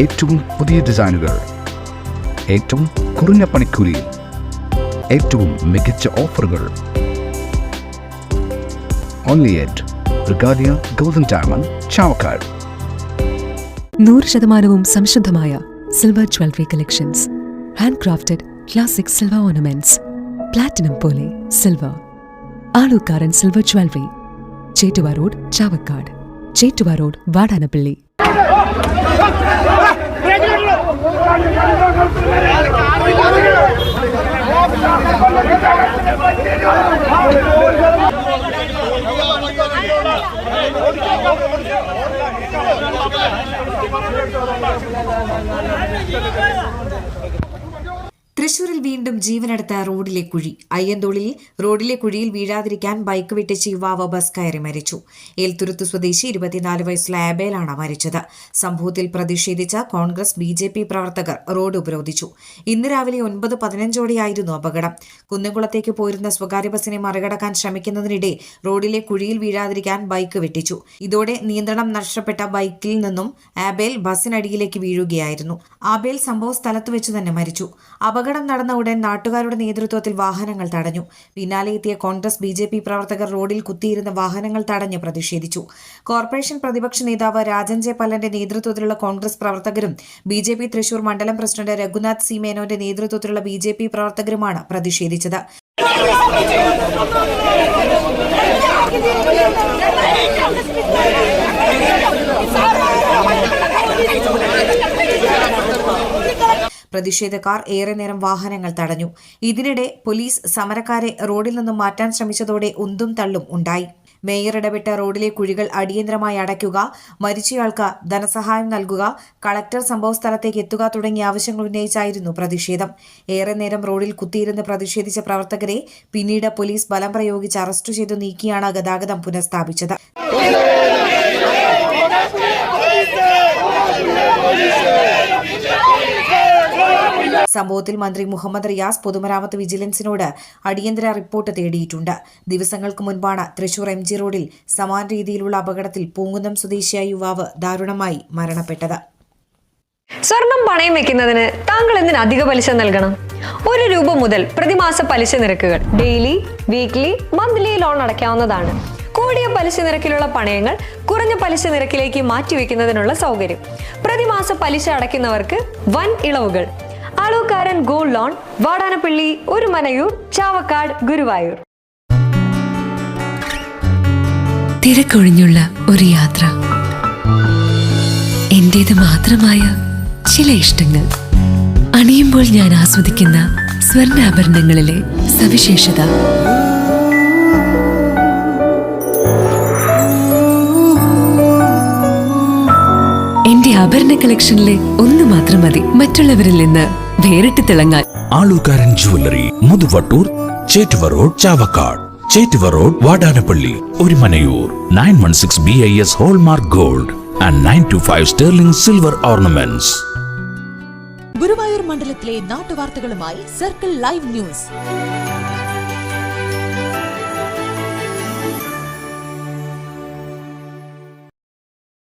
ഏറ്റവും പുതിയ ഡിസൈനുകൾ, ഏറ്റവും കുറഞ്ഞ പണിക്കൂലി, ഏറ്റവും മികച്ച ഓഫറുകൾ. Only at Regalia Golden Diamond, Chavakkad. 100% സംശുദ്ധമായ silver jewellery collections, hand crafted classic silver ornaments, platinum പോലെ silver. Alukkaran silver jewellery, Chettuva road, Chavakkad. Chettuva road, Vadanappally. തൃശൂരിൽ വീണ്ടും ജീവനെടുത്ത റോഡിലെ കുഴി. അയ്യന്തോളിൽ റോഡിലെ കുഴിയിൽ വീഴാതിരിക്കാൻ ബൈക്ക് വിട്ടിച്ച് യുവാവ് ബസ് കയറി മരിച്ചു. ഏൽത്തുരുത്ത് സ്വദേശി 24 വയസ്സുള്ള ആബേലാണ് മരിച്ചത്. സംഭവത്തിൽ പ്രതിഷേധിച്ച കോൺഗ്രസ് BJP പ്രവർത്തകർ റോഡ് ഉപരോധിച്ചു. ഇന്ന് രാവിലെ 9:15ഓടെയായിരുന്നു അപകടം. കുന്നംകുളത്തേക്ക് പോയിരുന്ന സ്വകാര്യ ബസിനെ മറികടക്കാൻ ശ്രമിക്കുന്നതിനിടെ റോഡിലെ കുഴിയിൽ വീഴാതിരിക്കാൻ ബൈക്ക് വെട്ടിച്ചു. ഇതോടെ നിയന്ത്രണം നഷ്ടപ്പെട്ട ബൈക്കിൽ നിന്നും ആബേൽ ബസിനടിയിലേക്ക് വീഴുകയായിരുന്നു. ആബേൽ സംഭവ സ്ഥലത്ത് വെച്ച് തന്നെ മരിച്ചു. അപകടം നടന്ന ഉടൻ നാട്ടുകാരുടെ നേതൃത്വത്തിൽ വാഹനങ്ങൾ തടഞ്ഞു. പിന്നാലെ എത്തിയ കോൺഗ്രസ് BJP പ്രവർത്തകർ റോഡിൽ കുത്തിയിരുന്ന വാഹനങ്ങൾ തടഞ്ഞ് പ്രതിഷേധിച്ചു. കോർപ്പറേഷൻ പ്രതിപക്ഷ നേതാവ് രാജൻ ജെ പല്ലന്റെ നേതൃത്വത്തിലുള്ള കോൺഗ്രസ് പ്രവർത്തകരും BJP തൃശൂർ മണ്ഡലം പ്രസിഡന്റ് രഘുനാഥ് സി മേനോന്റെ നേതൃത്വത്തിലുള്ള BJP പ്രവർത്തകരുമാണ് പ്രതിഷേധിച്ചത്. പ്രതിഷേധക്കാർ ഏറെ നേരം വാഹനങ്ങൾ തടഞ്ഞു. ഇതിനിടെ പോലീസ് സമരക്കാരെ റോഡിൽ നിന്നും മാറ്റാൻ ശ്രമിച്ചതോടെ ഉന്തും തള്ളും ഉണ്ടായി. മേയർ ഇടപെട്ട റോഡിലെ കുഴികൾ അടിയന്തരമായി അടയ്ക്കുക, മരിച്ചയാൾക്ക് ധനസഹായം നൽകുക, കളക്ടർ സംഭവസ്ഥലത്തേക്ക് എത്തുക തുടങ്ങിയ ആവശ്യങ്ങൾ ഉന്നയിച്ചായിരുന്നു പ്രതിഷേധം. ഏറെ നേരം റോഡിൽ കുത്തിയിരുന്ന് പ്രതിഷേധിച്ച പ്രവർത്തകരെ പിന്നീട് പോലീസ് ബലം പ്രയോഗിച്ച് അറസ്റ്റ് ചെയ്തു നീക്കിയാണ് ഗതാഗതം പുനഃസ്ഥാപിച്ചത്. സംഭവത്തിൽ മന്ത്രി മുഹമ്മദ് റിയാസ് പൊതുമരാമത്ത് വിജിലൻസിനോട് അടിയന്തര റിപ്പോർട്ട് തേടിയിട്ടുണ്ട്. ദിവസങ്ങൾക്ക് മുൻപാണ് തൃശൂർ MG റോഡിൽ സമാന രീതിയിലുള്ള അപകടത്തിൽ പൂങ്കുന്നം സ്വദേശിയായ യുവാവ് ദാരുണമായി മരണപ്പെട്ടത്. സ്വർണം പണയം വെക്കുന്നതിന് താങ്കൾ എന്തിന് അധിക പലിശ നൽകണം? 1 രൂപ മുതൽ പ്രതിമാസ പലിശ നിരക്കുകൾ ഡെയിലി, വീക്ക്ലി, മന്ത്ലി ലോൺ അടയ്ക്കാവുന്നതാണ്. കൂടിയ പലിശ നിരക്കിലുള്ള പണയങ്ങൾ കുറഞ്ഞ പലിശ നിരക്കിലേക്ക് മാറ്റിവെക്കുന്നതിനുള്ള സൗകര്യം. പ്രതിമാസ പലിശ അടയ്ക്കുന്നവർക്ക് വൻ ഇളവുകൾ. Alukkaran gold loan, Vadanappally, Orumanayur, Chavakkad, Guruvayur. തിരക്കൊഴിഞ്ഞുള്ള ഒരു യാത്ര, എന്റേത് മാത്രമായ ചില ഇഷ്ടങ്ങൾ, അണിയുമ്പോൾ ഞാൻ ആസ്വദിക്കുന്ന സ്വർണ്ണാഭരണങ്ങളിലെ സവിശേഷത. എന്റെ ആഭരണ കളക്ഷനിലെ ഒന്ന് മാത്രം മതി മറ്റുള്ളവരിൽ നിന്ന് വേറിട്ട് തിളങ്ങാൻ. Alukkaran jewellery, Muthuvattoor, Chettuva road, Chavakkad. Chettuva road, Vadanappally, Orumanayur. 916 BIS hallmark gold and 925 sterling silver ornaments. Guruvayur മണ്ഡലത്തിലെ നാട്ടുവാർത്തകളുമായി സർക്കിൾ ലൈവ് ന്യൂസ്.